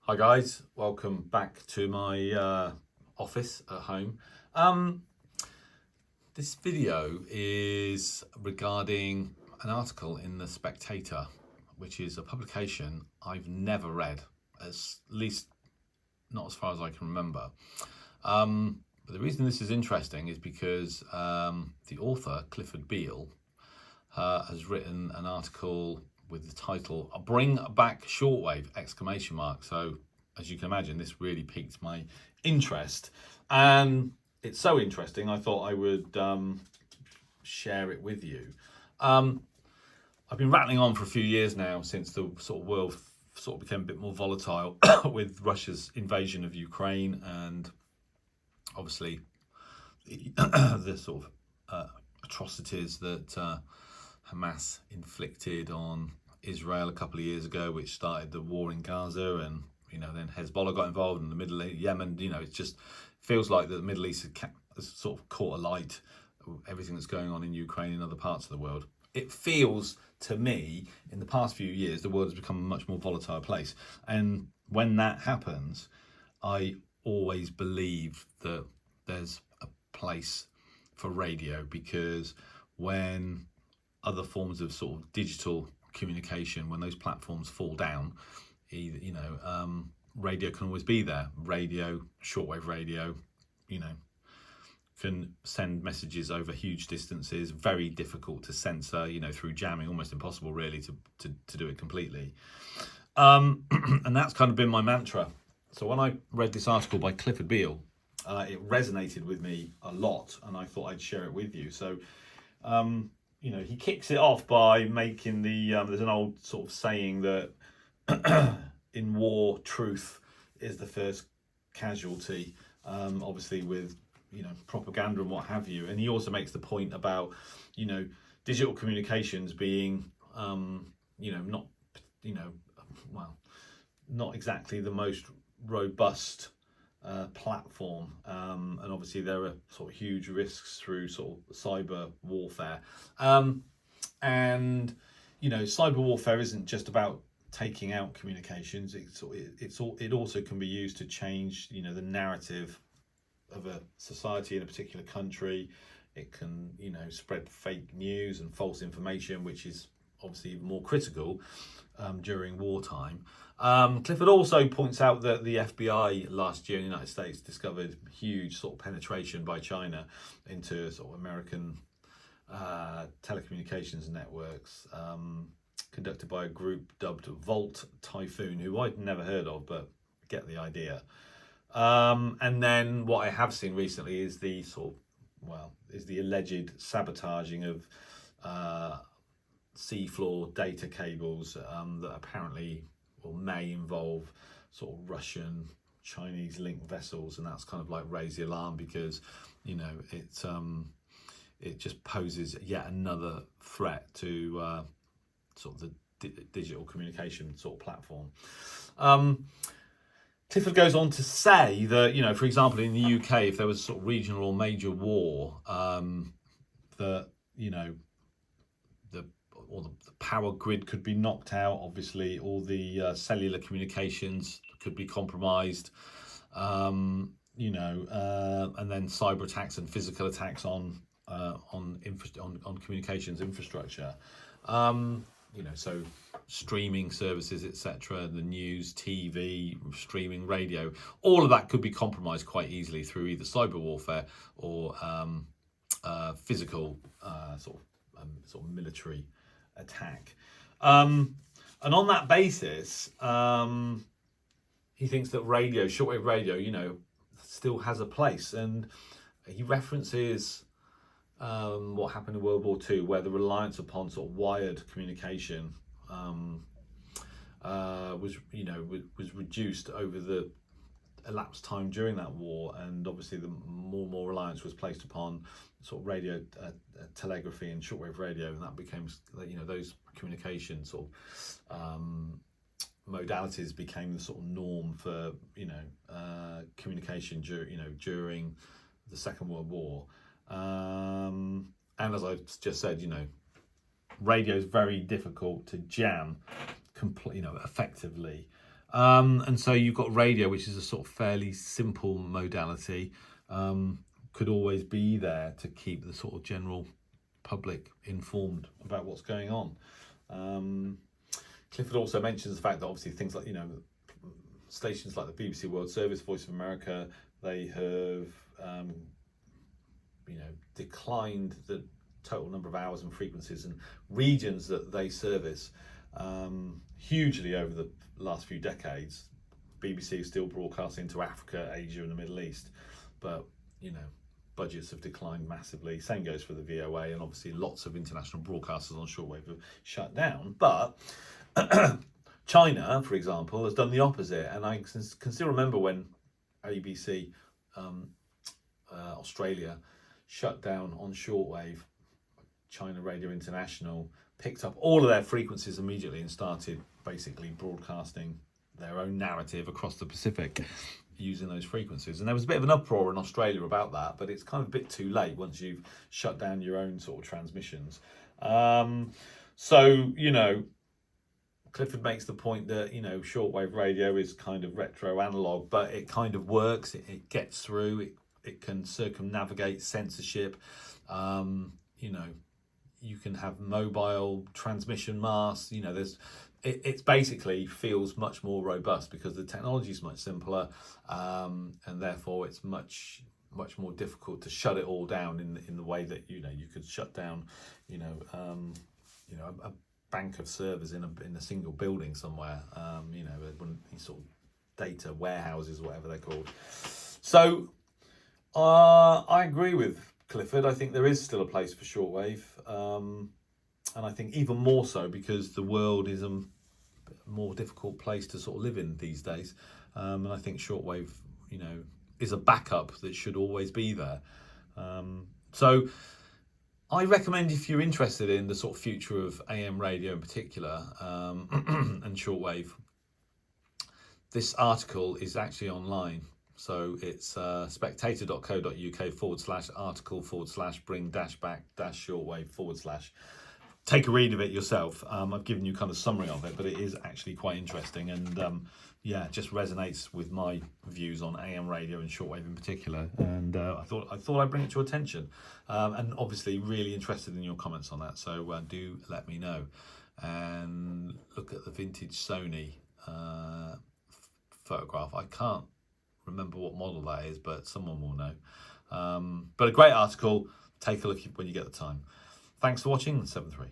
Hi guys, welcome back to my office at home. This video is regarding an article in the Spectator, which is a publication I've never read, at least not as far as I can remember. But the reason this is interesting is because the author, Clifford Beale, has written an article with the title "Bring Back Shortwave!" exclamation mark. So as you can imagine, this really piqued my interest, and it's so interesting I thought I would share it with you. I've been rattling on for a few years now since the sort of world sort of became a bit more volatile with Russia's invasion of Ukraine and obviously the sort of atrocities that Hamas inflicted on Israel a couple of years ago, which started the war in Gaza, and then Hezbollah got involved in the Middle East, Yemen. It just feels like the Middle East has sort of caught a light of everything that's going on in Ukraine and other parts of the world. It feels to me, in the past few years, the world has become a much more volatile place, and when that happens, I always believe that there's a place for radio, because when other forms of sort of digital communication, when those platforms fall down, radio can always be there. Radio, shortwave radio, can send messages over huge distances, very difficult to censor, through jamming, almost impossible really to do it completely. And that's kind of been my mantra. So when I read this article by Clifford Beale, it resonated with me a lot, and I thought I'd share it with you. So, he kicks it off by making there's an old sort of saying that in war, truth is the first casualty, obviously with, propaganda and what have you. And he also makes the point about, digital communications being, not exactly the most robust platform, and obviously there are sort of huge risks through sort of cyber warfare, and cyber warfare isn't just about taking out communications. It also can be used to change the narrative of a society in a particular country. It can spread fake news and false information, which is obviously even more critical during wartime. Clifford also points out that the FBI last year in the United States discovered huge sort of penetration by China into sort of American telecommunications networks, conducted by a group dubbed Volt Typhoon, who I'd never heard of, but get the idea. And then what I have seen recently is the alleged sabotaging of seafloor data cables that apparently or may involve sort of Russian, Chinese linked vessels, and that's kind of like raised the alarm, because it just poses yet another threat to sort of the digital communication sort of platform. Clifford goes on to say that, for example, in the UK, if there was a sort of regional or major war, that the power grid could be knocked out. Obviously, all the cellular communications could be compromised. And then cyber attacks and physical attacks on communications infrastructure. So streaming services, etc., the news, TV, streaming, radio, all of that could be compromised quite easily through either cyber warfare or physical sort of military attack. And on that basis, he thinks that radio, shortwave radio, still has a place. And he references what happened in World War II, where the reliance upon sort of wired communication was reduced over the elapsed time during that war, and obviously the more reliance was placed upon sort of radio, telegraphy and shortwave radio, and that became those communication sort of modalities became the sort of norm for communication during the Second World War. And as I just said, radio is very difficult to jam effectively. And so you've got radio, which is a sort of fairly simple modality, could always be there to keep the sort of general public informed about what's going on. Clifford also mentions the fact that obviously things like, stations like the BBC World Service, Voice of America, they have, declined the total number of hours and frequencies and regions that they service hugely over the last few decades. BBC is still broadcasting to Africa, Asia and the Middle East, but budgets have declined massively. Same goes for the VOA, and obviously lots of international broadcasters on shortwave have shut down. But China, for example, has done the opposite, and I can still remember when ABC Australia shut down on shortwave. China Radio International picked up all of their frequencies immediately and started basically broadcasting their own narrative across the Pacific using those frequencies. And there was a bit of an uproar in Australia about that, but it's kind of a bit too late once you've shut down your own sort of transmissions. Clifford makes the point that, shortwave radio is kind of retro analog, but it kind of works. It gets through. It can circumnavigate censorship. You can have mobile transmission masts. It's basically feels much more robust because the technology is much simpler, and therefore it's much more difficult to shut it all down in the way that you could shut down a bank of servers in a single building somewhere. These sort of data warehouses, whatever they're called. So I agree with Clifford. I think there is still a place for shortwave, and I think even more so because the world is a more difficult place to sort of live in these days, and I think shortwave, is a backup that should always be there. So I recommend, if you're interested in the sort of future of AM radio in particular, and shortwave, this article is actually online. So it's spectator.co.uk/article/bring-back-shortwave/ Take a read of it yourself. I've given you kind of summary of it, but it is actually quite interesting, and just resonates with my views on AM radio and shortwave in particular. And I thought I'd bring it to attention, and obviously really interested in your comments on that. So do let me know. And look at the vintage Sony photograph. I can't remember what model that is, but someone will know. But a great article. Take a look when you get the time. Thanks for watching. 7-3.